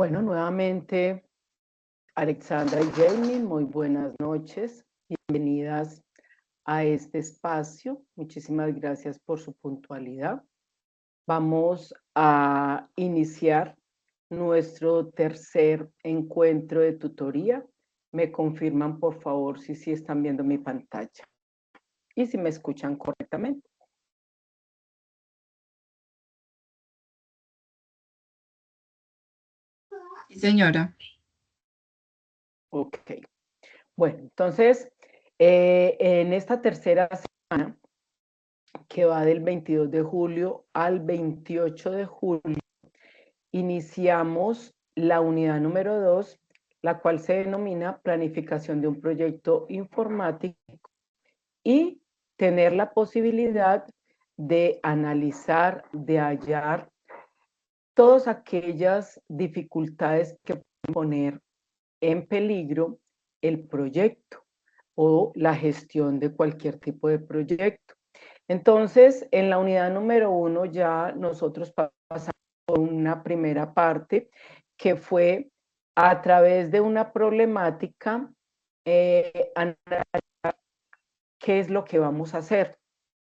Bueno, nuevamente, Alexandra y Jamie, muy buenas noches. Bienvenidas a este espacio. Muchísimas gracias por su puntualidad. Vamos a iniciar nuestro tercer encuentro de tutoría. Me confirman, por favor, si sí están viendo mi pantalla y si me escuchan correctamente. Sí, señora. Ok. Bueno, entonces, en esta tercera semana, que va del 22 de julio al 28 de julio, iniciamos la unidad número 2, la cual se denomina planificación de un proyecto informático y tener la posibilidad de analizar, de hallar todas aquellas dificultades que pueden poner en peligro el proyecto o la gestión de cualquier tipo de proyecto. Entonces, en la unidad número 1 ya nosotros pasamos por una primera parte que fue a través de una problemática analizar qué es lo que vamos a hacer.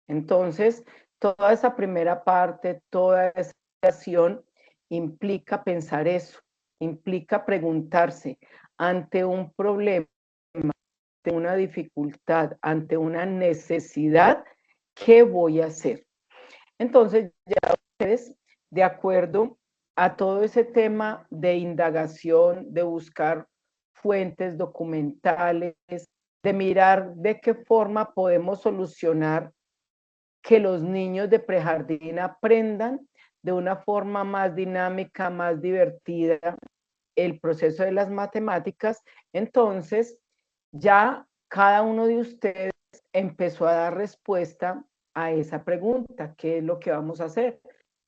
Entonces, toda esa primera parte, toda esa acción implica pensar eso, implica preguntarse ante un problema, ante una dificultad, ante una necesidad, ¿qué voy a hacer? Entonces, ya ustedes, de acuerdo a todo ese tema de indagación, de buscar fuentes documentales, de mirar de qué forma podemos solucionar que los niños de prejardín aprendan de una forma más dinámica, más divertida el proceso de las matemáticas, entonces ya cada uno de ustedes empezó a dar respuesta a esa pregunta, ¿qué es lo que vamos a hacer?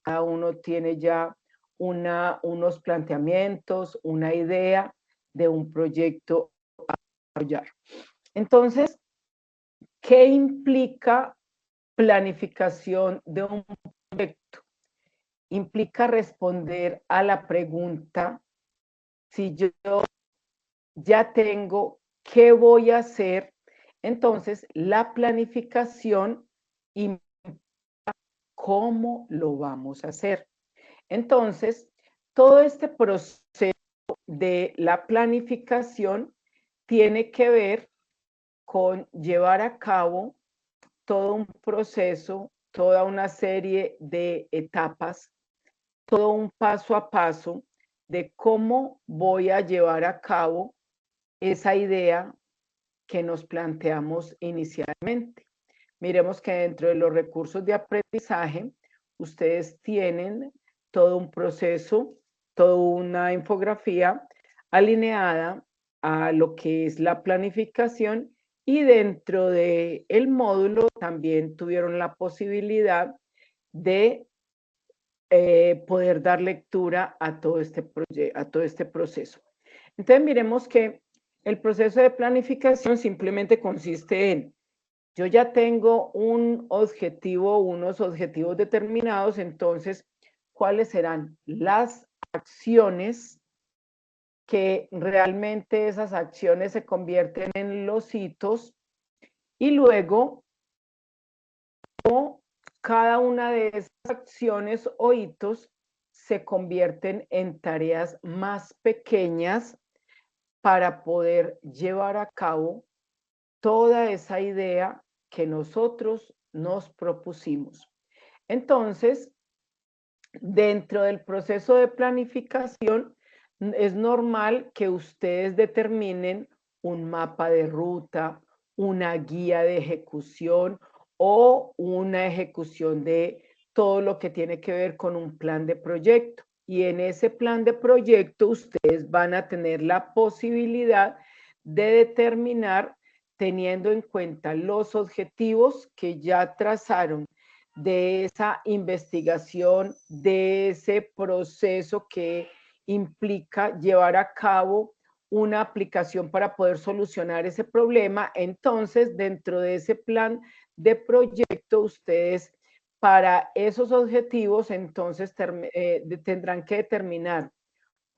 Cada uno tiene ya unos planteamientos, una idea de un proyecto a desarrollar. Entonces, ¿qué implica planificación de un proyecto? Implica responder a la pregunta, si yo ya tengo qué voy a hacer, entonces la planificación implica cómo lo vamos a hacer. Entonces, todo este proceso de la planificación tiene que ver con llevar a cabo todo un proceso, toda una serie de etapas, todo un paso a paso de cómo voy a llevar a cabo esa idea que nos planteamos inicialmente. Miremos que dentro de los recursos de aprendizaje, ustedes tienen todo un proceso, toda una infografía alineada a lo que es la planificación, y dentro del módulo también tuvieron la posibilidad de poder dar lectura a todo este proceso. Entonces miremos que el proceso de planificación simplemente consiste en: yo ya tengo un objetivo, unos objetivos determinados, entonces, ¿cuáles serán las acciones que realmente esas acciones se convierten en los hitos? Y luego, ¿cómo cada una de esas acciones o hitos se convierten en tareas más pequeñas para poder llevar a cabo toda esa idea que nosotros nos propusimos? Entonces, dentro del proceso de planificación, es normal que ustedes determinen un mapa de ruta, una guía de ejecución o una ejecución de todo lo que tiene que ver con un plan de proyecto. Y en ese plan de proyecto ustedes van a tener la posibilidad de determinar, teniendo en cuenta los objetivos que ya trazaron, de esa investigación, de ese proceso que implica llevar a cabo una aplicación para poder solucionar ese problema. Entonces, dentro de ese plan de proyecto, ustedes, para esos objetivos, entonces tendrán que determinar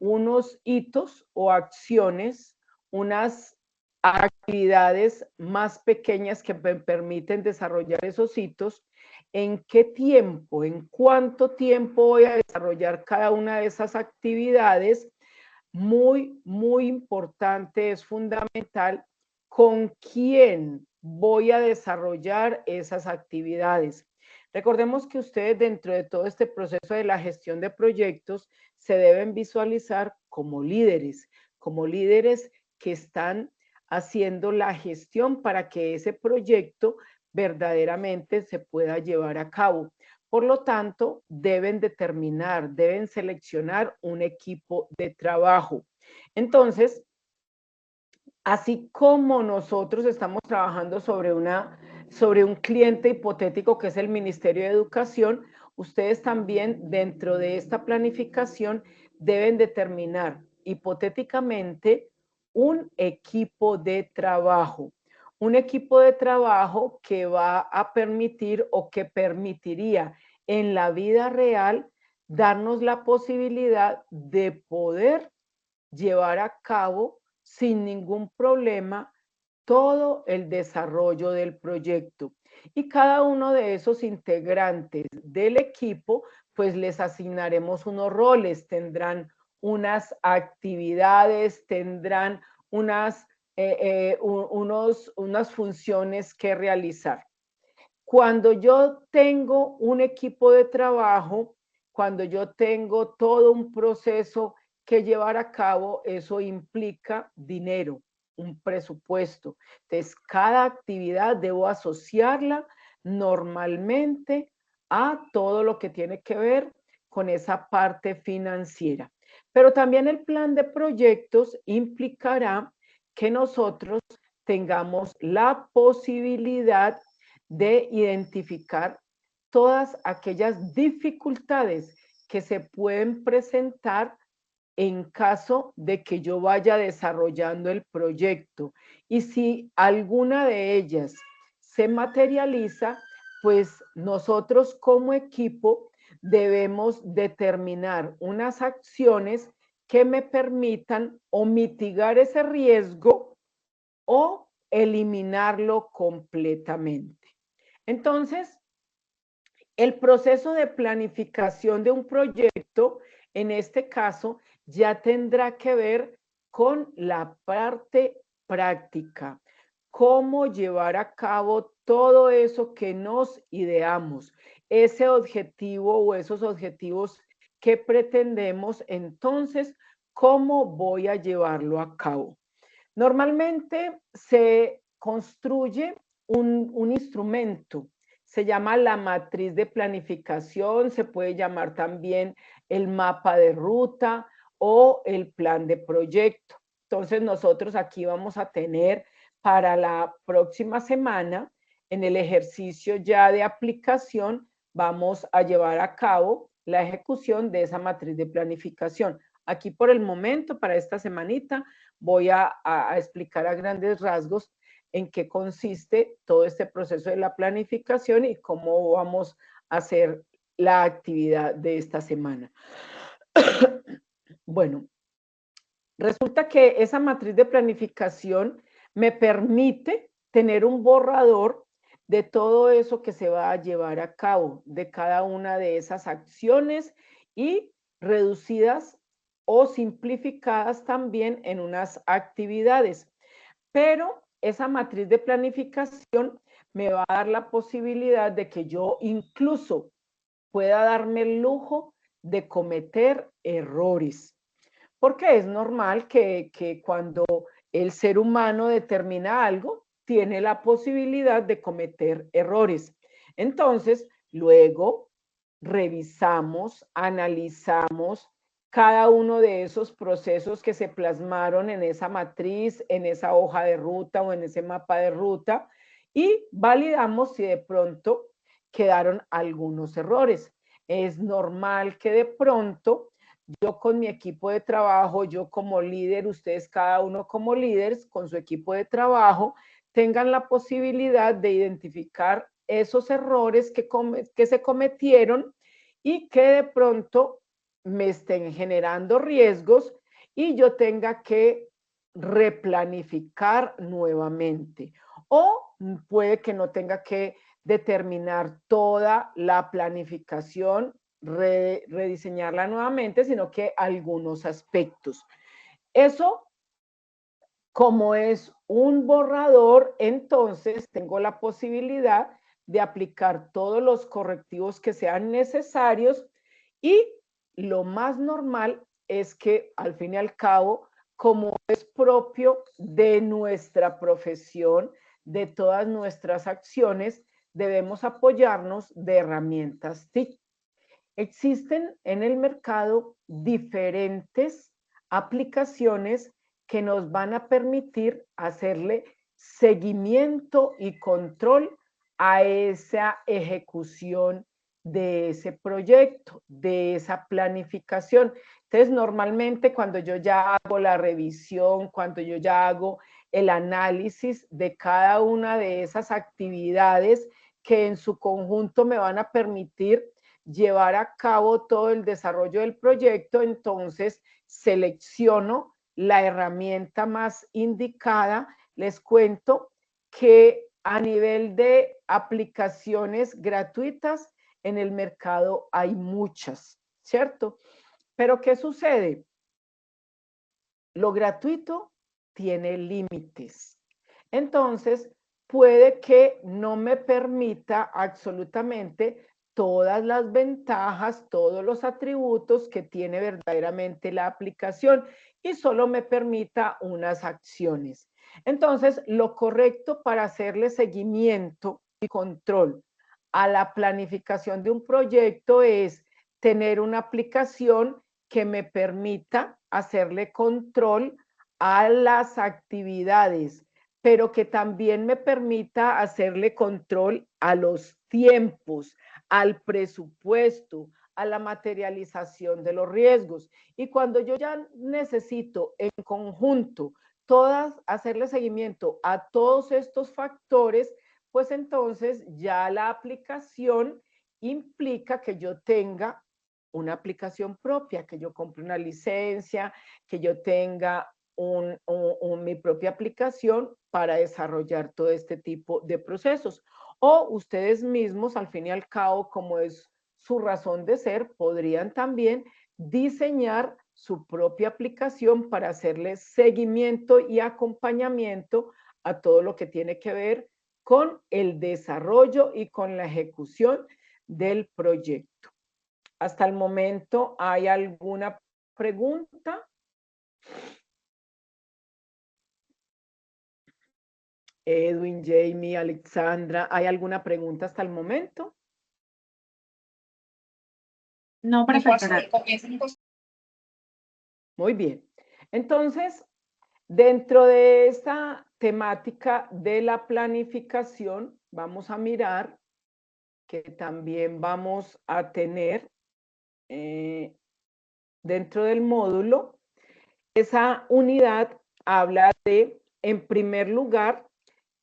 unos hitos o acciones, unas actividades más pequeñas que me permiten desarrollar esos hitos. ¿En qué tiempo, en cuánto tiempo voy a desarrollar cada una de esas actividades? Muy, muy importante, es fundamental con quién voy a desarrollar esas actividades. Recordemos que ustedes dentro de todo este proceso de la gestión de proyectos se deben visualizar como líderes que están haciendo la gestión para que ese proyecto verdaderamente se pueda llevar a cabo. Por lo tanto, deben determinar, deben seleccionar un equipo de trabajo. Entonces, así como nosotros estamos trabajando sobre un cliente hipotético que es el Ministerio de Educación, ustedes también dentro de esta planificación deben determinar hipotéticamente un equipo de trabajo. Un equipo de trabajo que va a permitir o que permitiría en la vida real darnos la posibilidad de poder llevar a cabo sin ningún problema todo el desarrollo del proyecto. Y cada uno de esos integrantes del equipo, pues les asignaremos unos roles, tendrán unas actividades, tendrán unas funciones que realizar. Cuando yo tengo un equipo de trabajo, cuando yo tengo todo un proceso que llevar a cabo, eso implica dinero, un presupuesto. Entonces, cada actividad debo asociarla normalmente a todo lo que tiene que ver con esa parte financiera. Pero también el plan de proyectos implicará que nosotros tengamos la posibilidad de identificar todas aquellas dificultades que se pueden presentar en caso de que yo vaya desarrollando el proyecto. Y si alguna de ellas se materializa, pues nosotros como equipo debemos determinar unas acciones que me permitan o mitigar ese riesgo o eliminarlo completamente. Entonces, el proceso de planificación de un proyecto, en este caso, ya tendrá que ver con la parte práctica, cómo llevar a cabo todo eso que nos ideamos, ese objetivo o esos objetivos que pretendemos, entonces, ¿cómo voy a llevarlo a cabo? Normalmente se construye un instrumento, se llama la matriz de planificación, se puede llamar también el mapa de ruta o el plan de proyecto. Entonces nosotros aquí vamos a tener para la próxima semana, en el ejercicio ya de aplicación, vamos a llevar a cabo la ejecución de esa matriz de planificación. Aquí por el momento, para esta semanita, voy a explicar a grandes rasgos en qué consiste todo este proceso de la planificación y cómo vamos a hacer la actividad de esta semana. Bueno, resulta que esa matriz de planificación me permite tener un borrador de todo eso que se va a llevar a cabo, de cada una de esas acciones y reducidas o simplificadas también en unas actividades. Pero esa matriz de planificación me va a dar la posibilidad de que yo incluso pueda darme el lujo de cometer errores. Porque es normal que cuando el ser humano determina algo, tiene la posibilidad de cometer errores. Entonces, luego revisamos, analizamos cada uno de esos procesos que se plasmaron en esa matriz, en esa hoja de ruta o en ese mapa de ruta y validamos si de pronto quedaron algunos errores. Es normal que de pronto yo con mi equipo de trabajo, yo como líder, ustedes cada uno como líderes con su equipo de trabajo, tengan la posibilidad de identificar esos errores que se cometieron y que de pronto me estén generando riesgos y yo tenga que replanificar nuevamente. O puede que no tenga que determinar toda la planificación, rediseñarla nuevamente, sino que algunos aspectos. Eso, como es un borrador, entonces tengo la posibilidad de aplicar todos los correctivos que sean necesarios y lo más normal es que al fin y al cabo, como es propio de nuestra profesión, de todas nuestras acciones, debemos apoyarnos de herramientas TIC. Existen en el mercado diferentes aplicaciones que nos van a permitir hacerle seguimiento y control a esa ejecución de ese proyecto, de esa planificación. Entonces, normalmente cuando yo ya hago la revisión, cuando yo ya hago el análisis de cada una de esas actividades que en su conjunto me van a permitir llevar a cabo todo el desarrollo del proyecto, entonces selecciono la herramienta más indicada. Les cuento que a nivel de aplicaciones gratuitas en el mercado hay muchas, ¿cierto? Pero ¿qué sucede? Lo gratuito tiene límites. Entonces, puede que no me permita absolutamente todas las ventajas, todos los atributos que tiene verdaderamente la aplicación y solo me permita unas acciones. Entonces, lo correcto para hacerle seguimiento y control a la planificación de un proyecto es tener una aplicación que me permita hacerle control a las actividades, pero que también me permita hacerle control a los tiempos, al presupuesto, a la materialización de los riesgos. Y cuando yo ya necesito en conjunto todas hacerle seguimiento a todos estos factores, pues entonces ya la aplicación implica que yo tenga una aplicación propia, que yo compre una licencia, que yo tenga mi propia aplicación para desarrollar todo este tipo de procesos. O ustedes mismos, al fin y al cabo, como es su razón de ser, podrían también diseñar su propia aplicación para hacerle seguimiento y acompañamiento a todo lo que tiene que ver con el desarrollo y con la ejecución del proyecto. Hasta el momento, ¿hay alguna pregunta? Edwin, Jamie, Alexandra, ¿hay alguna pregunta hasta el momento? No, perfecto. Muy bien. Entonces, dentro de esta temática de la planificación, vamos a mirar que también vamos a tener dentro del módulo, esa unidad habla de, en primer lugar,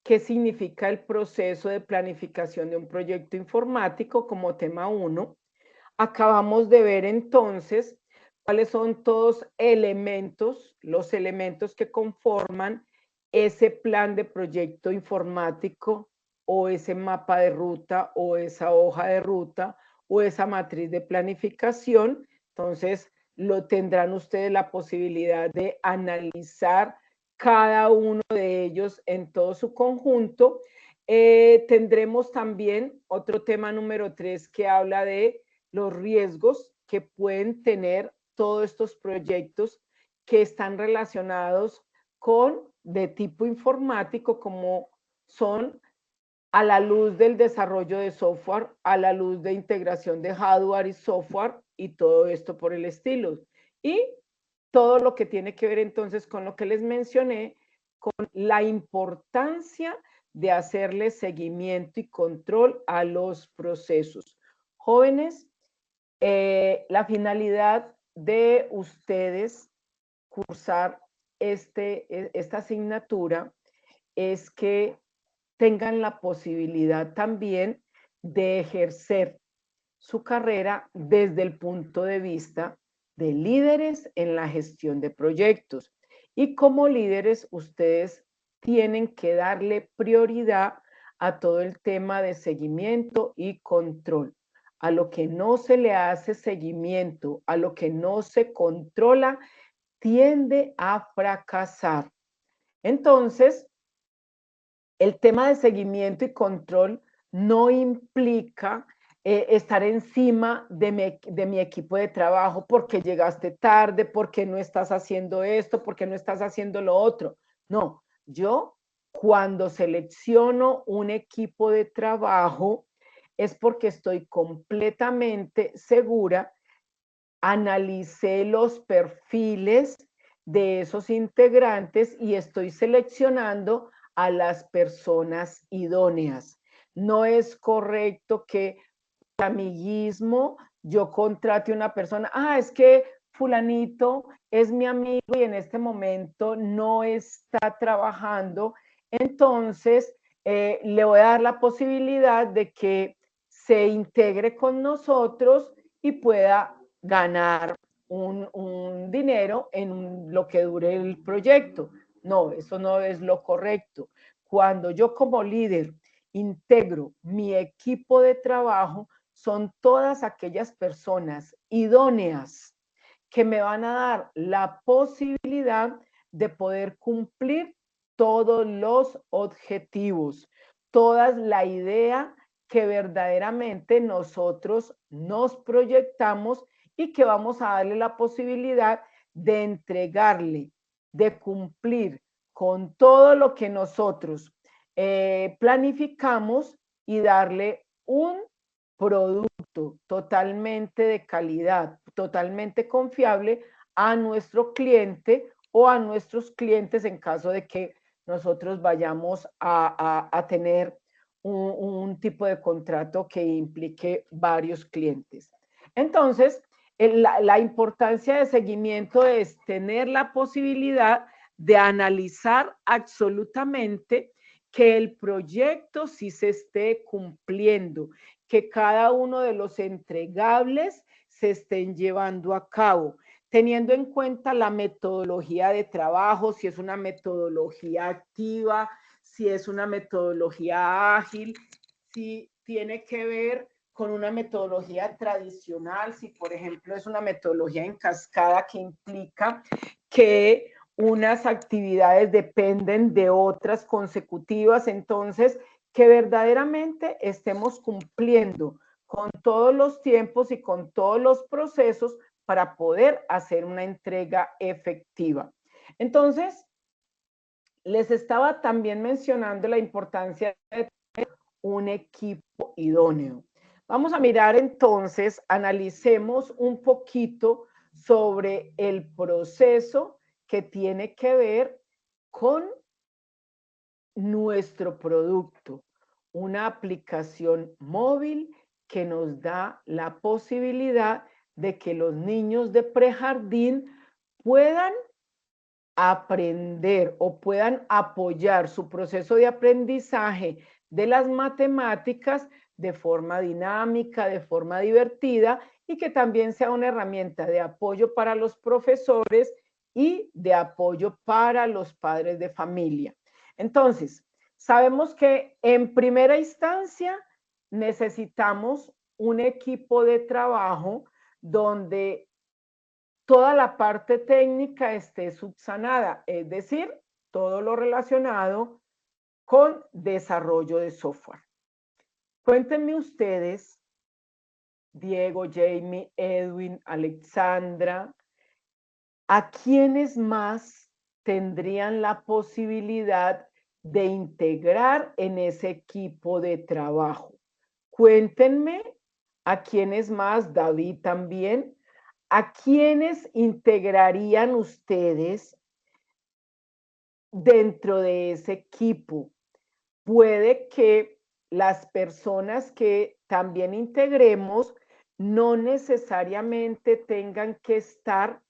qué significa el proceso de planificación de un proyecto informático como tema 1. Acabamos de ver entonces cuáles son todos elementos, los elementos que conforman ese plan de proyecto informático o ese mapa de ruta o esa hoja de ruta o esa matriz de planificación. Entonces, lo tendrán ustedes la posibilidad de analizar cada uno de ellos en todo su conjunto. Tendremos también otro tema número 3 que habla de los riesgos que pueden tener todos estos proyectos que están relacionados con de tipo informático, como son a la luz del desarrollo de software, a la luz de integración de hardware y software y todo esto por el estilo. Y todo lo que tiene que ver entonces con lo que les mencioné, con la importancia de hacerle seguimiento y control a los procesos. Jóvenes, la finalidad de ustedes cursar esta asignatura es que tengan la posibilidad también de ejercer su carrera desde el punto de vista de líderes en la gestión de proyectos. Y como líderes, ustedes tienen que darle prioridad a todo el tema de seguimiento y control. A lo que no se le hace seguimiento, a lo que no se controla, tiende a fracasar. Entonces, el tema de seguimiento y control no implica estar encima de mi equipo de trabajo porque llegaste tarde, porque no estás haciendo esto, porque no estás haciendo lo otro. No, yo cuando selecciono un equipo de trabajo es porque estoy completamente segura, analicé los perfiles de esos integrantes y estoy seleccionando a las personas idóneas. No es correcto que por amiguismo yo contrate una persona, es que fulanito es mi amigo y en este momento no está trabajando, entonces le voy a dar la posibilidad de que se integre con nosotros y pueda ganar un dinero en lo que dure el proyecto. No, eso no es lo correcto. Cuando yo como líder integro mi equipo de trabajo, son todas aquellas personas idóneas que me van a dar la posibilidad de poder cumplir todos los objetivos, toda la idea que verdaderamente nosotros nos proyectamos y que vamos a darle la posibilidad de entregarle, de cumplir con todo lo que nosotros planificamos y darle un producto totalmente de calidad, totalmente confiable a nuestro cliente o a nuestros clientes en caso de que nosotros vayamos a tener un tipo de contrato que implique varios clientes. Entonces, la importancia de seguimiento es tener la posibilidad de analizar absolutamente que el proyecto sí se esté cumpliendo, que cada uno de los entregables se estén llevando a cabo, teniendo en cuenta la metodología de trabajo, si es una metodología activa, si es una metodología ágil, si tiene que ver con una metodología tradicional, si por ejemplo es una metodología en cascada que implica que unas actividades dependen de otras consecutivas, entonces que verdaderamente estemos cumpliendo con todos los tiempos y con todos los procesos para poder hacer una entrega efectiva. Entonces, les estaba también mencionando la importancia de tener un equipo idóneo. Vamos a mirar entonces, analicemos un poquito sobre el proceso que tiene que ver con nuestro producto, una aplicación móvil que nos da la posibilidad de que los niños de prejardín puedan aprender o puedan apoyar su proceso de aprendizaje de las matemáticas de forma dinámica, de forma divertida y que también sea una herramienta de apoyo para los profesores y de apoyo para los padres de familia. Entonces, sabemos que en primera instancia necesitamos un equipo de trabajo donde toda la parte técnica esté subsanada, es decir, todo lo relacionado con desarrollo de software. Cuéntenme ustedes, Diego, Jamie, Edwin, Alexandra, ¿a quiénes más tendrían la posibilidad de integrar en ese equipo de trabajo? Cuéntenme a quiénes más, David también, ¿a quiénes integrarían ustedes dentro de ese equipo? Puede que las personas que también integremos no necesariamente tengan que estar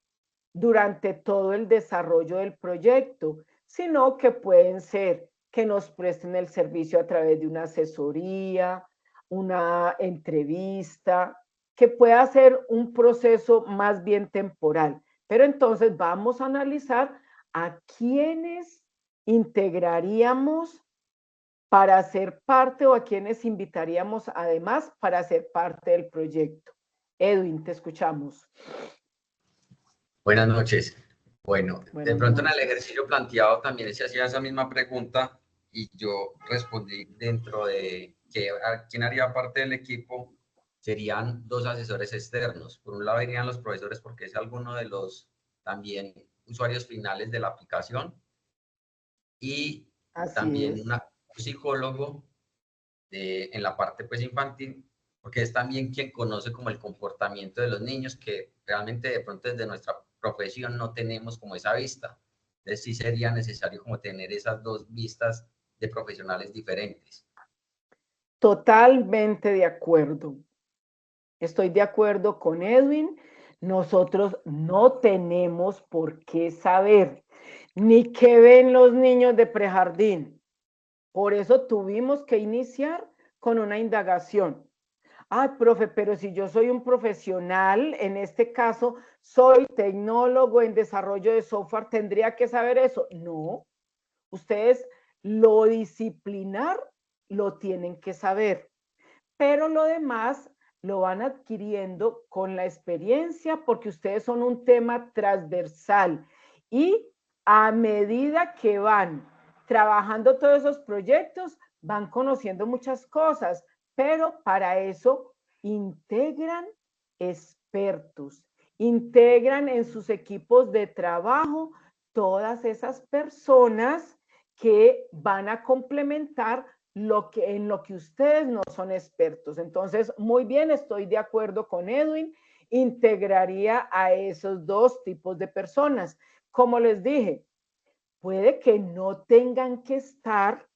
durante todo el desarrollo del proyecto, sino que pueden ser que nos presten el servicio a través de una asesoría, una entrevista, que pueda ser un proceso más bien temporal. Pero entonces vamos a analizar a quiénes integraríamos para ser parte o a quienes invitaríamos además para ser parte del proyecto. Edwin, te escuchamos. Buenas noches. Bueno, de Buenas pronto en el noches. ejercicio planteado también se hacía esa misma pregunta y yo respondí dentro de que a quién haría parte del equipo serían dos asesores externos. Por un lado irían los profesores porque es alguno de los también usuarios finales de la aplicación y Así también es. un psicólogo en la parte pues infantil, porque es también quien conoce como el comportamiento de los niños, que realmente de pronto desde nuestra profesión no tenemos como esa vista. Entonces sí sería necesario como tener esas dos vistas de profesionales diferentes. Totalmente de acuerdo. Estoy de acuerdo con Edwin. Nosotros no tenemos por qué saber ni qué ven los niños de prejardín. Por eso tuvimos que iniciar con una indagación. Ay, profe, pero si yo soy un profesional, en este caso, soy tecnólogo en desarrollo de software, ¿tendría que saber eso? No, ustedes lo disciplinar lo tienen que saber, pero lo demás lo van adquiriendo con la experiencia porque ustedes son un tema transversal y a medida que van trabajando todos esos proyectos, van conociendo muchas cosas, pero para eso integran expertos, integran en sus equipos de trabajo todas esas personas que van a complementar en lo que ustedes no son expertos. Entonces, muy bien, estoy de acuerdo con Edwin, integraría a esos dos tipos de personas. Como les dije, puede que no tengan que estar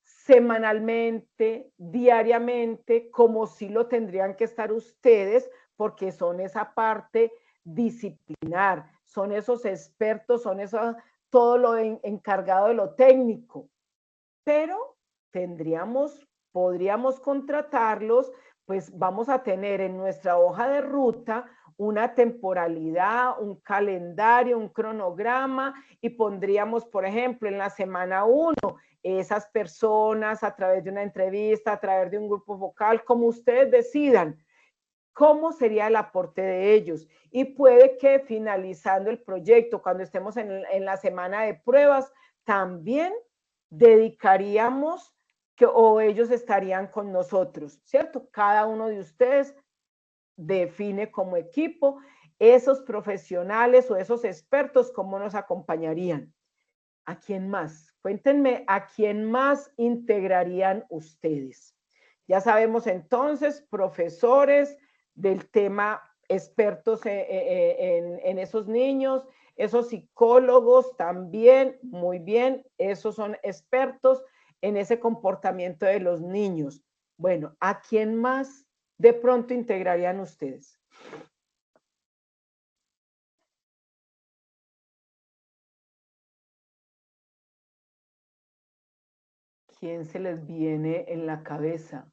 semanalmente, diariamente, como si lo tendrían que estar ustedes, porque son esa parte disciplinar, son esos expertos, son eso, todo lo encargado de lo técnico. Pero podríamos contratarlos, pues vamos a tener en nuestra hoja de ruta una temporalidad, un calendario, un cronograma y pondríamos, por ejemplo, en la semana 1, esas personas a través de una entrevista, a través de un grupo vocal, como ustedes decidan, cómo sería el aporte de ellos. Y puede que finalizando el proyecto, cuando estemos en la semana de pruebas, también dedicaríamos o ellos estarían con nosotros, ¿cierto? Cada uno de ustedes define como equipo esos profesionales o esos expertos, cómo nos acompañarían. ¿A quién más? Cuéntenme, ¿a quién más integrarían ustedes? Ya sabemos entonces, profesores del tema, expertos en esos niños, esos psicólogos también, muy bien, esos son expertos en ese comportamiento de los niños. Bueno, ¿a quién más de pronto integrarían ustedes? ¿Quién se les viene en la cabeza?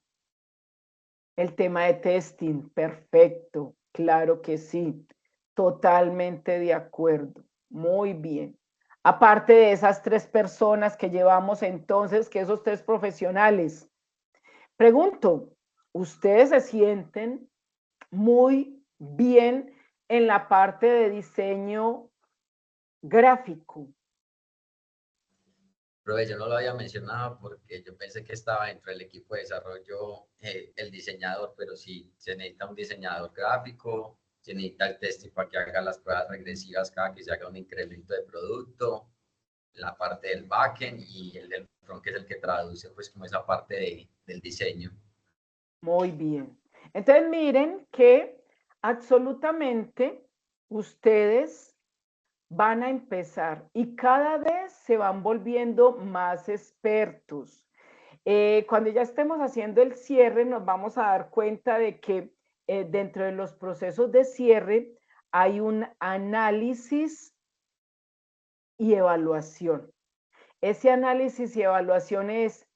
El tema de testing, perfecto, claro que sí, totalmente de acuerdo, muy bien. Aparte de esas tres personas que llevamos entonces, que esos tres profesionales, pregunto, ¿ustedes se sienten muy bien en la parte de diseño gráfico? Pero yo no lo había mencionado porque yo pensé que estaba dentro del equipo de desarrollo el diseñador, pero sí se necesita un diseñador gráfico, se necesita el testing para que haga las pruebas regresivas cada que se haga un incremento de producto, la parte del backend y el del front, que es el que traduce pues como esa parte del diseño. Muy bien. Entonces miren que absolutamente ustedes van a empezar y cada vez se van volviendo más expertos. Cuando ya estemos haciendo el cierre, nos vamos a dar cuenta de que dentro de los procesos de cierre hay un análisis y evaluación. Ese análisis y evaluación es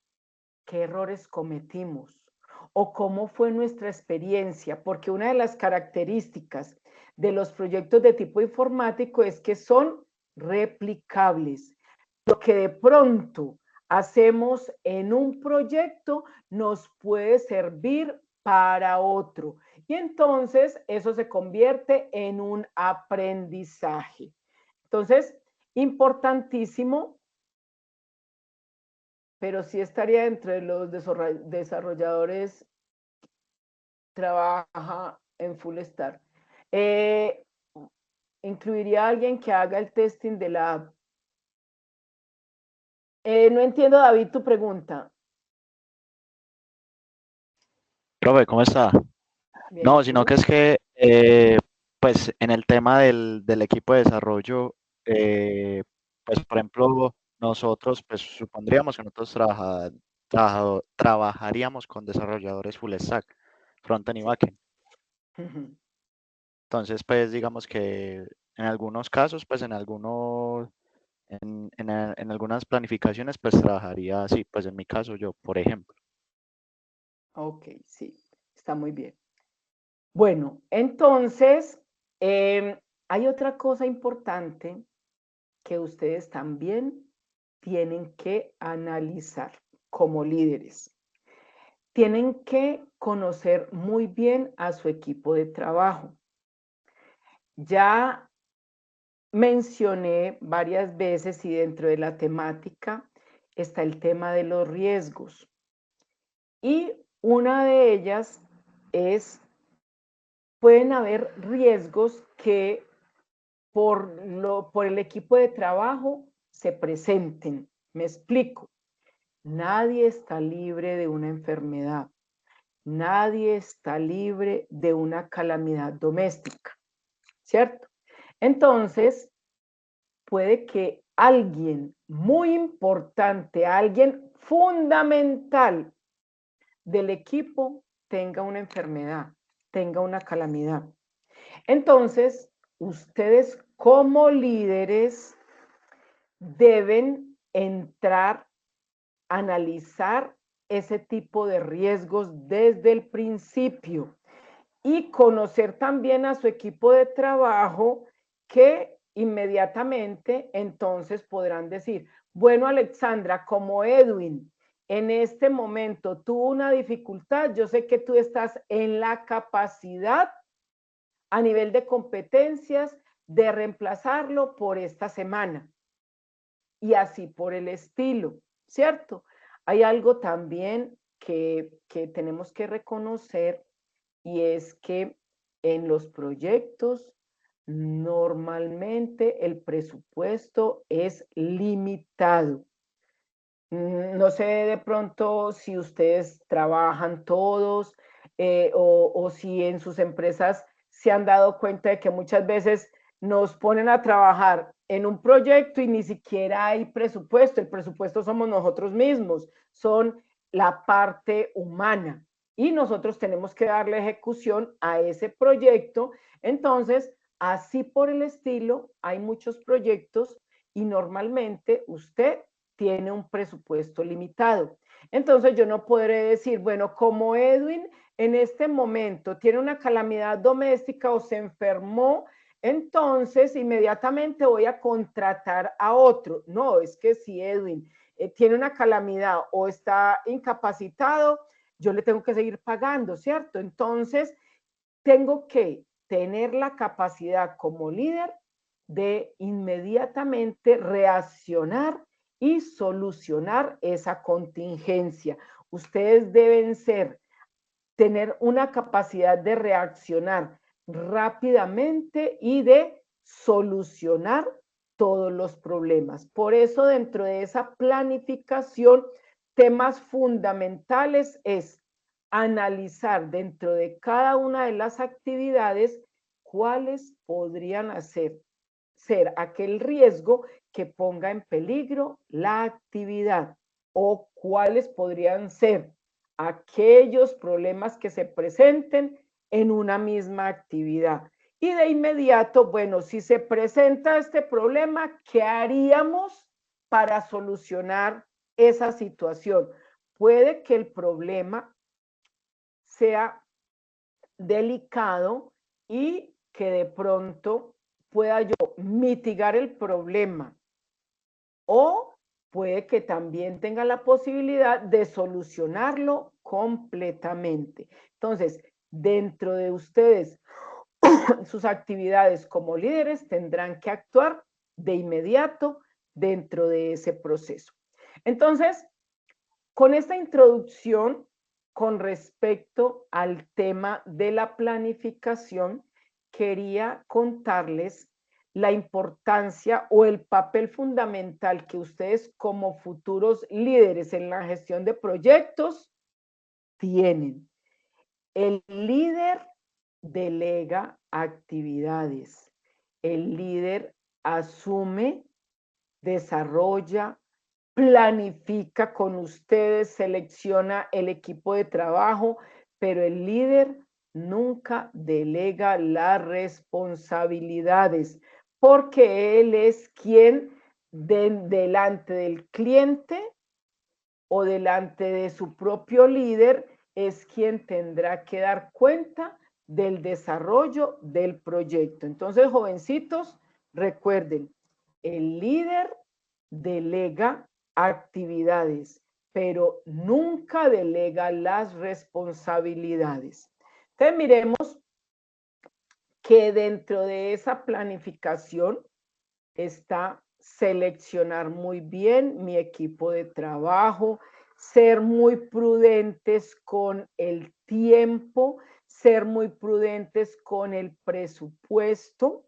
qué errores cometimos o cómo fue nuestra experiencia, porque una de las características de los proyectos de tipo informático es que son replicables. Lo que de pronto hacemos en un proyecto nos puede servir para otro. Y entonces eso se convierte en un aprendizaje. Entonces, importantísimo, pero sí estaría entre los desarrolladores, trabaja en full stack. Incluiría a alguien que haga el testing de la app. No entiendo, David, tu pregunta. Profe, ¿cómo está? Bien, ¿y No, sino tú? que es que, pues, en el tema del equipo de desarrollo, pues, por ejemplo, nosotros, pues, supondríamos que nosotros trabajaríamos con desarrolladores full stack, frontend y Sí. backend. Ujú. Entonces, pues, digamos que en algunos casos, pues, en algunas planificaciones, pues, trabajaría así, pues, en mi caso yo, por ejemplo. Ok, sí, está muy bien. Bueno, entonces, hay otra cosa importante que ustedes también tienen que analizar como líderes. Tienen que conocer muy bien a su equipo de trabajo. Ya mencioné varias veces y dentro de la temática está el tema de los riesgos. Y una de ellas es, pueden haber riesgos que por el equipo de trabajo se presenten. Me explico. Nadie está libre de una enfermedad. Nadie está libre de una calamidad doméstica, ¿cierto? Entonces, puede que alguien muy importante, alguien fundamental del equipo tenga una enfermedad, tenga una calamidad. Entonces, ustedes como líderes deben entrar, analizar ese tipo de riesgos desde el principio y conocer también a su equipo de trabajo que inmediatamente entonces podrán decir, bueno, Alexandra, como Edwin en este momento tuvo una dificultad, yo sé que tú estás en la capacidad a nivel de competencias de reemplazarlo por esta semana. Y así por el estilo, ¿cierto? Hay algo también que tenemos que reconocer y es que en los proyectos normalmente el presupuesto es limitado. No sé de pronto si ustedes trabajan todos o si en sus empresas se han dado cuenta de que muchas veces nos ponen a trabajar en un proyecto y ni siquiera hay presupuesto. El presupuesto somos nosotros mismos, son la parte humana y nosotros tenemos que darle ejecución a ese proyecto. Entonces, así por el estilo, hay muchos proyectos y normalmente usted tiene un presupuesto limitado. Entonces yo no podré decir, bueno, como Edwin en este momento tiene una calamidad doméstica o se enfermó, entonces inmediatamente voy a contratar a otro. No, es que si Edwin tiene una calamidad o está incapacitado, yo le tengo que seguir pagando, ¿cierto? Entonces tengo que tener la capacidad como líder de inmediatamente reaccionar y solucionar esa contingencia. Ustedes deben tener una capacidad de reaccionar rápidamente y de solucionar todos los problemas. Por eso dentro de esa planificación, temas fundamentales es analizar dentro de cada una de las actividades cuáles podrían ser aquel riesgo que ponga en peligro la actividad o cuáles podrían ser aquellos problemas que se presenten en una misma actividad. Y de inmediato, bueno, si se presenta este problema, ¿qué haríamos para solucionar esa situación? Puede que el problema sea delicado y que de pronto pueda yo mitigar el problema, o puede que también tenga la posibilidad de solucionarlo completamente. Entonces, dentro de ustedes, sus actividades como líderes tendrán que actuar de inmediato dentro de ese proceso. Entonces, con esta introducción con respecto al tema de la planificación, quería contarles la importancia o el papel fundamental que ustedes como futuros líderes en la gestión de proyectos tienen. El líder delega actividades. El líder asume, desarrolla, planifica con ustedes, selecciona el equipo de trabajo, pero el líder nunca delega las responsabilidades, porque él es quien delante del cliente o delante de su propio líder es quien tendrá que dar cuenta del desarrollo del proyecto. Entonces, jovencitos, recuerden, el líder delega actividades, pero nunca delega las responsabilidades. Entonces, miremos que dentro de esa planificación está seleccionar muy bien mi equipo de trabajo, ser muy prudentes con el tiempo, ser muy prudentes con el presupuesto,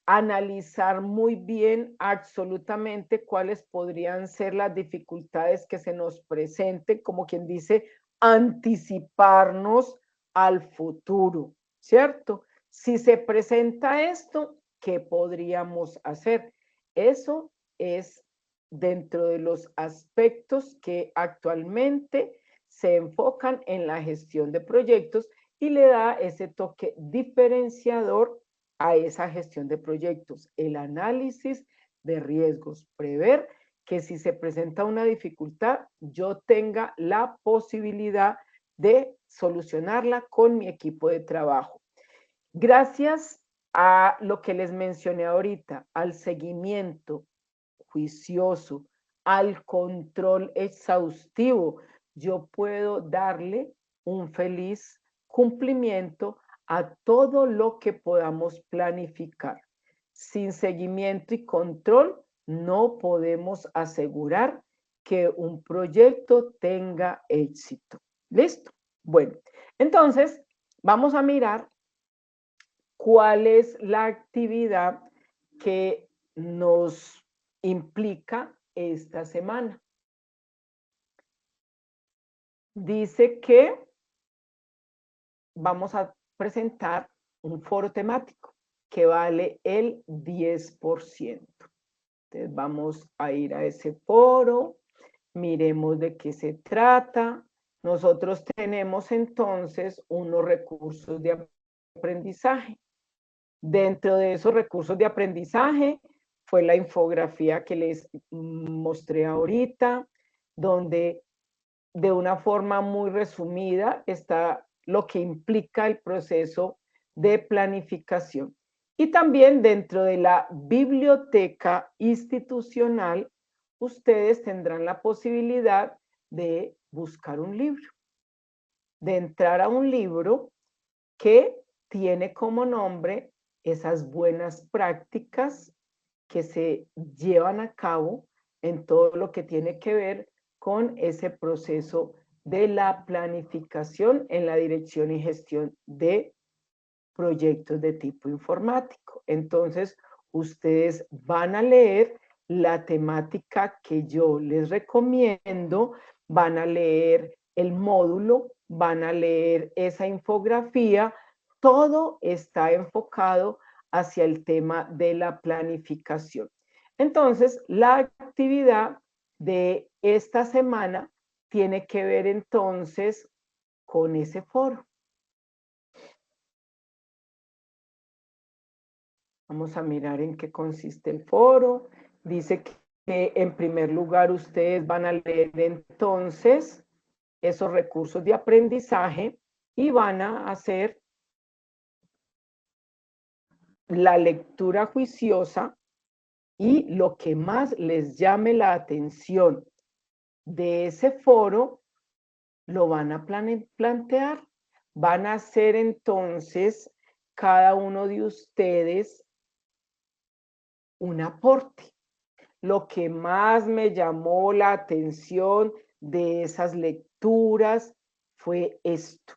analizar muy bien absolutamente cuáles podrían ser las dificultades que se nos presenten, como quien dice, anticiparnos al futuro, ¿cierto? Si se presenta esto, ¿qué podríamos hacer? Eso es dentro de los aspectos que actualmente se enfocan en la gestión de proyectos y le da ese toque diferenciador a esa gestión de proyectos, el análisis de riesgos, prever que si se presenta una dificultad, yo tenga la posibilidad de solucionarla con mi equipo de trabajo. Gracias a lo que les mencioné ahorita, al seguimiento juicioso, al control exhaustivo, yo puedo darle un feliz cumplimiento a todo lo que podamos planificar. Sin seguimiento y control, no podemos asegurar que un proyecto tenga éxito. ¿Listo? Bueno, entonces vamos a mirar cuál es la actividad que nos implica esta semana. Dice que vamos a presentar un foro temático que vale el 10%. Entonces vamos a ir a ese foro, miremos de qué se trata. Nosotros tenemos entonces unos recursos de aprendizaje. Dentro de esos recursos de aprendizaje fue la infografía que les mostré ahorita, donde de una forma muy resumida está lo que implica el proceso de planificación. Y también dentro de la biblioteca institucional, ustedes tendrán la posibilidad de buscar un libro, de entrar a un libro que tiene como nombre esas buenas prácticas que se llevan a cabo en todo lo que tiene que ver con ese proceso de la planificación en la dirección y gestión de proyectos de tipo informático. Entonces, ustedes van a leer la temática que yo les recomiendo, van a leer el módulo, van a leer esa infografía, todo está enfocado hacia el tema de la planificación. Entonces, la actividad de esta semana tiene que ver entonces con ese foro. Vamos a mirar en qué consiste el foro. Dice que en primer lugar ustedes van a leer entonces esos recursos de aprendizaje y van a hacer la lectura juiciosa y lo que más les llame la atención de ese foro lo van a plantear. Van a hacer entonces cada uno de ustedes un aporte. Lo que más me llamó la atención de esas lecturas fue esto.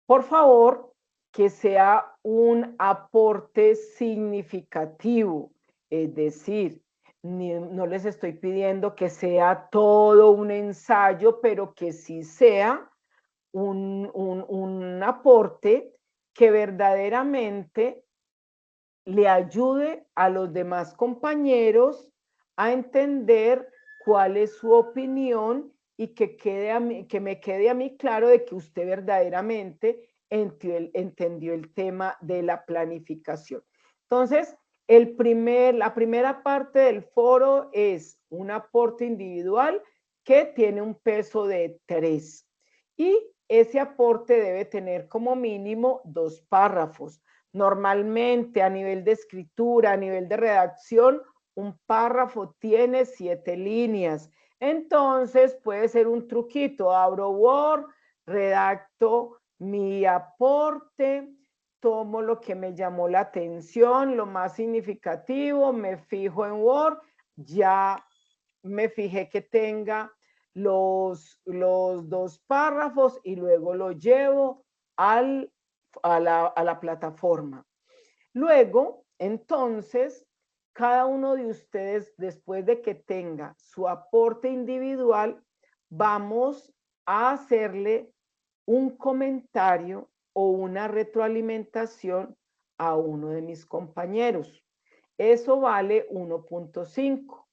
Por favor, que sea un aporte significativo, es decir, no les estoy pidiendo que sea todo un ensayo, pero que sí sea un aporte que verdaderamente le ayude a los demás compañeros a entender cuál es su opinión y que me quede a mí claro de que usted verdaderamente entendió el tema de la planificación. Entonces, la primera parte del foro es un aporte individual que tiene un peso de 3 y ese aporte debe tener como mínimo 2 párrafos. Normalmente a nivel de escritura, a nivel de redacción, un párrafo tiene 7 líneas. Entonces puede ser un truquito. Abro Word, redacto mi aporte, tomo lo que me llamó la atención, lo más significativo, me fijo en Word, ya me fijé que tenga los 2 párrafos y luego lo llevo a la plataforma. Luego, entonces, cada uno de ustedes, después de que tenga su aporte individual, vamos a hacerle un comentario o una retroalimentación a uno de mis compañeros. Eso vale 1.5.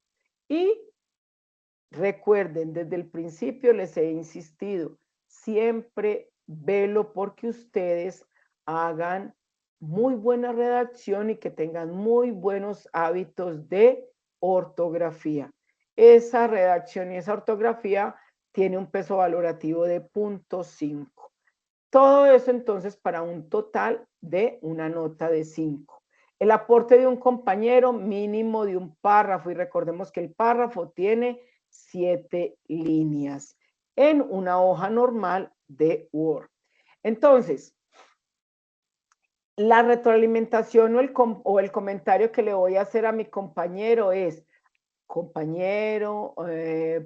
Y recuerden, desde el principio les he insistido, siempre velo porque ustedes hagan muy buena redacción y que tengan muy buenos hábitos de ortografía. Esa redacción y esa ortografía tiene un peso valorativo de 0.5. Todo eso entonces para un total de una nota de 5. El aporte de un compañero mínimo de un párrafo, y recordemos que el párrafo tiene 7 líneas en una hoja normal de Word. Entonces, la retroalimentación o el comentario que le voy a hacer a mi compañero es: compañero,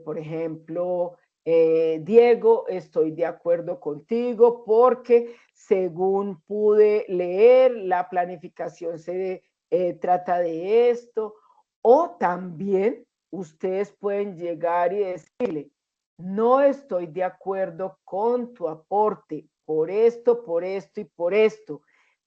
por ejemplo, Diego, estoy de acuerdo contigo porque según pude leer, la planificación se trata de esto. O también ustedes pueden llegar y decirle: no estoy de acuerdo con tu aporte por esto y por esto,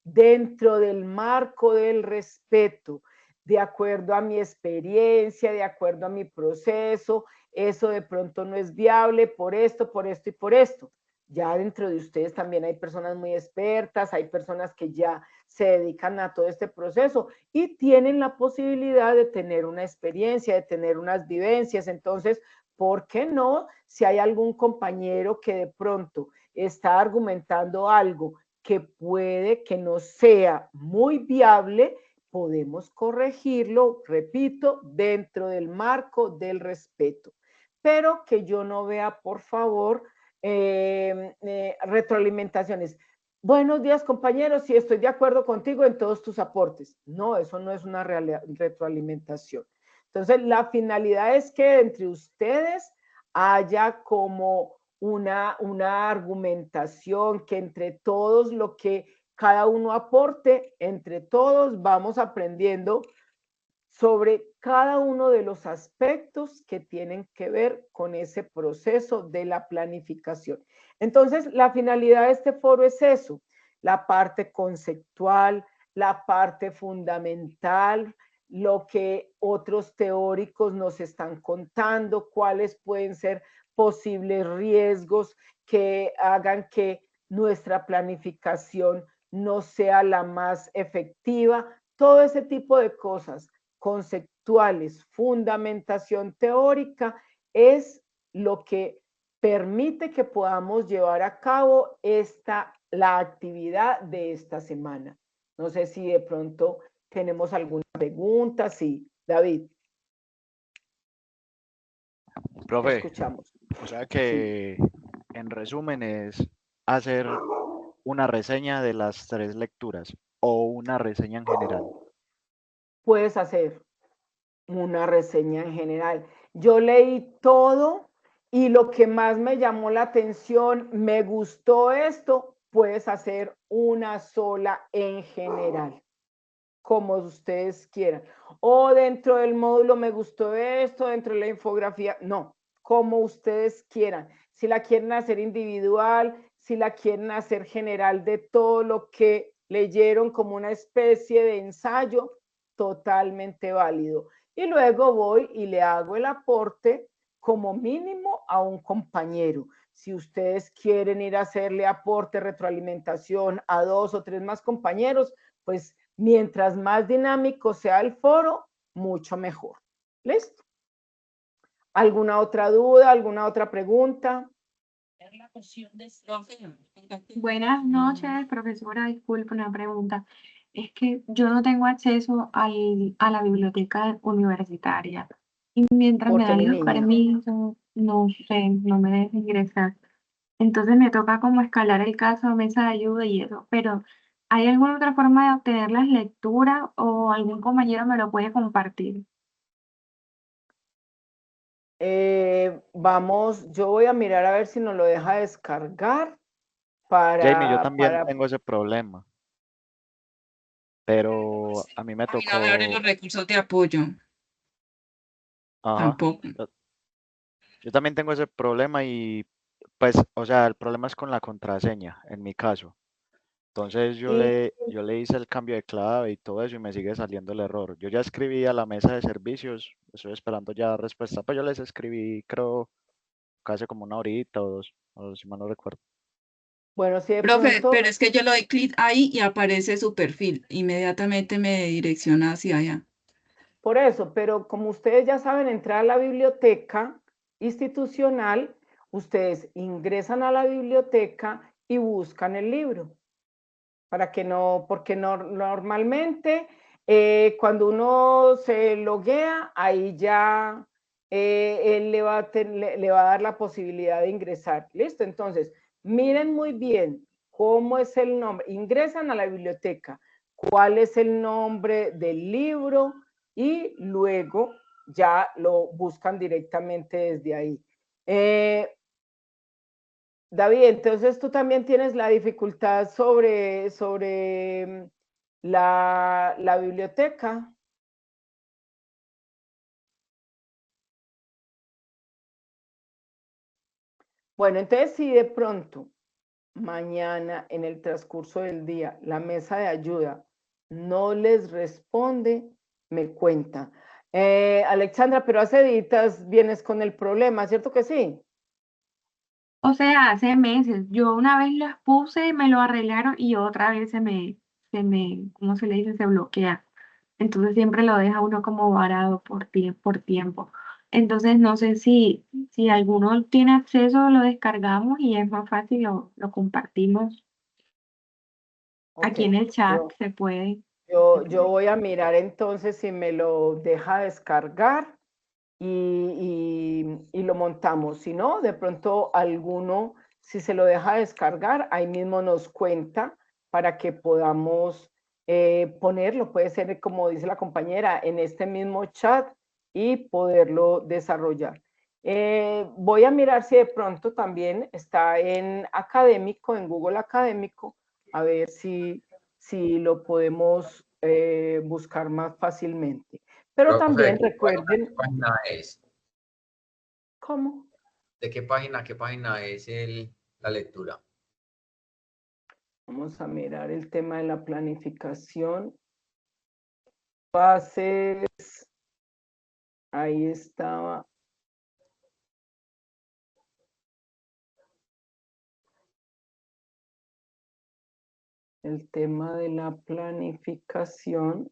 dentro del marco del respeto, de acuerdo a mi experiencia, de acuerdo a mi proceso, eso de pronto no es viable por esto y por esto. Ya dentro de ustedes también hay personas muy expertas, hay personas que ya se dedican a todo este proceso y tienen la posibilidad de tener una experiencia, de tener unas vivencias. Entonces, ¿por qué no? Si hay algún compañero que de pronto está argumentando algo que puede que no sea muy viable, podemos corregirlo, repito, dentro del marco del respeto. Pero que yo no vea, por favor, retroalimentaciones. Buenos días, compañeros, sí, estoy de acuerdo contigo en todos tus aportes. No, eso no es una retroalimentación. Entonces, la finalidad es que entre ustedes haya como una argumentación, que entre todos lo que cada uno aporte, entre todos vamos aprendiendo sobre cada uno de los aspectos que tienen que ver con ese proceso de la planificación. Entonces, la finalidad de este foro es eso: la parte conceptual, la parte fundamental, lo que otros teóricos nos están contando, cuáles pueden ser posibles riesgos que hagan que nuestra planificación no sea la más efectiva, todo ese tipo de cosas conceptuales, fundamentación teórica, es lo que permite que podamos llevar a cabo la actividad de esta semana. No sé si de pronto tenemos alguna pregunta. Sí, David. Profe, escuchamos. o sea que en resumen es hacer una reseña de las 3 lecturas o una reseña en general. Puedes hacer una reseña en general. Yo leí todo y lo que más me llamó la atención, me gustó esto, puedes hacer una sola en general, como ustedes quieran. O dentro del módulo me gustó esto, dentro de la infografía, no, como ustedes quieran. Si la quieren hacer individual, si la quieren hacer general de todo lo que leyeron como una especie de ensayo, totalmente válido. Y luego voy y le hago el aporte como mínimo a un compañero. Si ustedes quieren ir a hacerle aporte, retroalimentación a 2 o 3 más compañeros, pues mientras más dinámico sea el foro, mucho mejor. ¿Listo? ¿Alguna otra duda? ¿Alguna otra pregunta? Buenas noches, profesora. Disculpe una pregunta. Es que yo no tengo acceso a la biblioteca universitaria. Y mientras me Porque dan mi los niña, permisos, no sé, no me dejan ingresar. Entonces me toca como escalar el caso a mesa de ayuda y eso. Pero, ¿hay alguna otra forma de obtener las lecturas o algún compañero me lo puede compartir? vamos, yo voy a mirar a ver si nos lo deja descargar Jamie, yo para, también para, tengo ese problema, pero a mí me A mí no me abren tocó, los recursos de apoyo, ajá, tampoco. yo también tengo ese problema y pues, o sea, el problema es con la contraseña, en mi caso. Entonces y yo le hice el cambio de clave y todo eso y me sigue saliendo el error. Yo ya escribí a la mesa de servicios, estoy esperando ya respuesta, pues yo les escribí, creo, casi como una horita o 2, o si mal no recuerdo. bueno, si de Profe, pronto, pero es que yo le doy clic ahí y aparece su perfil. Inmediatamente me direcciona hacia allá. por eso, pero como ustedes ya saben entrar a la biblioteca institucional, ustedes ingresan a la biblioteca y buscan el libro. Para que no, porque no, normalmente cuando uno se loguea, ahí ya él le va a dar la posibilidad de ingresar. ¿Listo? Entonces, miren muy bien cómo es el nombre. Ingresan a la biblioteca, cuál es el nombre del libro y luego ya lo buscan directamente desde ahí. David, entonces tú también tienes la dificultad sobre la biblioteca. Bueno, entonces si de pronto mañana en el transcurso del día la mesa de ayuda no les responde, me cuenta. Alexandra, pero hace días vienes con el problema, ¿cierto que sí? O sea, hace meses. Yo una vez las puse, me lo arreglaron y otra vez ¿cómo se le dice? Se bloquea. Entonces siempre lo deja uno como varado por tiempo. Entonces no sé si alguno tiene acceso, lo descargamos y es más fácil, lo compartimos. Ok, Aquí en el chat yo, se puede. yo voy a mirar entonces si me lo deja descargar y lo montamos. Si no, de pronto alguno, si se lo deja descargar, ahí mismo nos cuenta para que podamos ponerlo. Puede ser, como dice la compañera, en este mismo chat y poderlo desarrollar. Voy a mirar si de pronto también está en académico, en Google Académico, a ver si lo podemos buscar más fácilmente. Pero Profe, también recuerden, qué página es? ¿cómo? ¿De qué página es la lectura? Vamos a mirar el tema de la planificación. Bases, ahí estaba. El tema de la planificación.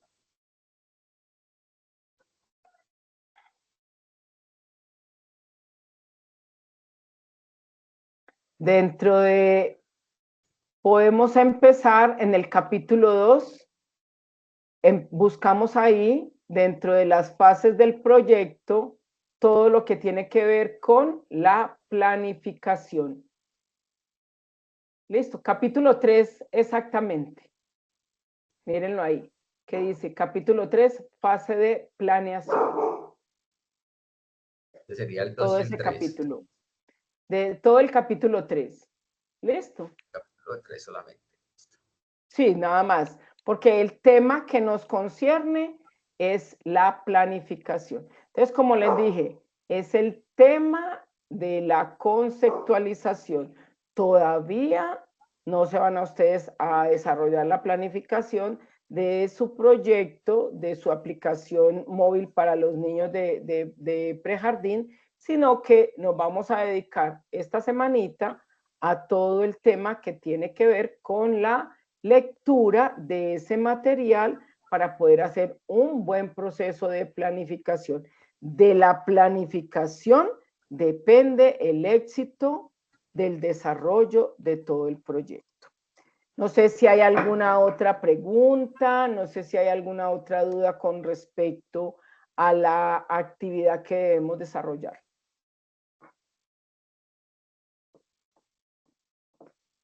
Dentro de, podemos empezar en el capítulo 2, buscamos ahí, dentro de las fases del proyecto, todo lo que tiene que ver con la planificación. Listo, capítulo 3 exactamente. Mírenlo ahí, que dice capítulo 3, fase de planeación. Este sería el 2 Todo y el ese 3. capítulo. De todo el capítulo 3. ¿Listo? Capítulo 3 solamente. Sí, nada más. Porque el tema que nos concierne es la planificación. Entonces, como les dije, es el tema de la conceptualización. Todavía no se van a ustedes a desarrollar la planificación de su proyecto, de su aplicación móvil para los niños de prejardín, sino que nos vamos a dedicar esta semanita a todo el tema que tiene que ver con la lectura de ese material para poder hacer un buen proceso de planificación. De la planificación depende el éxito del desarrollo de todo el proyecto. No sé si hay alguna otra pregunta, no sé si hay alguna otra duda con respecto a la actividad que debemos desarrollar.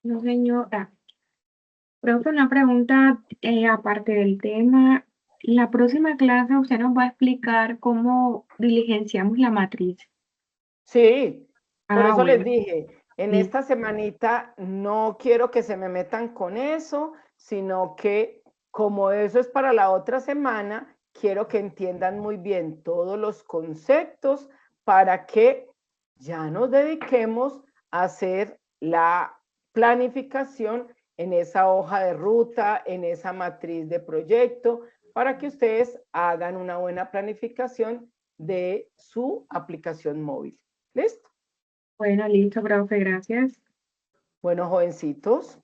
No, señora. Profe, una pregunta aparte del tema. La próxima clase usted nos va a explicar cómo diligenciamos la matriz. Sí, por Ah, eso les bueno, dije, en listo. esta semanita no quiero que se me metan con eso, sino que como eso es para la otra semana, quiero que entiendan muy bien todos los conceptos para que ya nos dediquemos a hacer la planificación en esa hoja de ruta, en esa matriz de proyecto, para que ustedes hagan una buena planificación de su aplicación móvil. ¿Listo? Bueno, listo, profe, gracias. Bueno, jovencitos,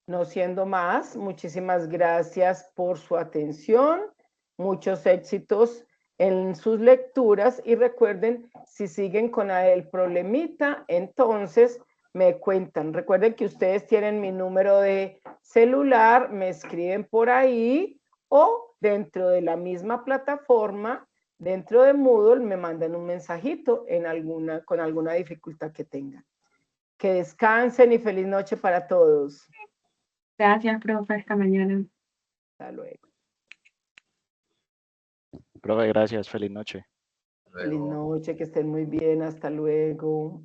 no siendo más, muchísimas gracias por su atención, muchos éxitos en sus lecturas y recuerden, si siguen con el problemita, entonces me cuentan. Recuerden que ustedes tienen mi número de celular, me escriben por ahí o dentro de la misma plataforma, dentro de Moodle, me mandan un mensajito con alguna dificultad que tengan. Que descansen y feliz noche para todos. Gracias, profe, hasta mañana. Hasta luego. Profe, gracias, feliz noche. Feliz Luego. noche, que estén muy bien. Hasta luego.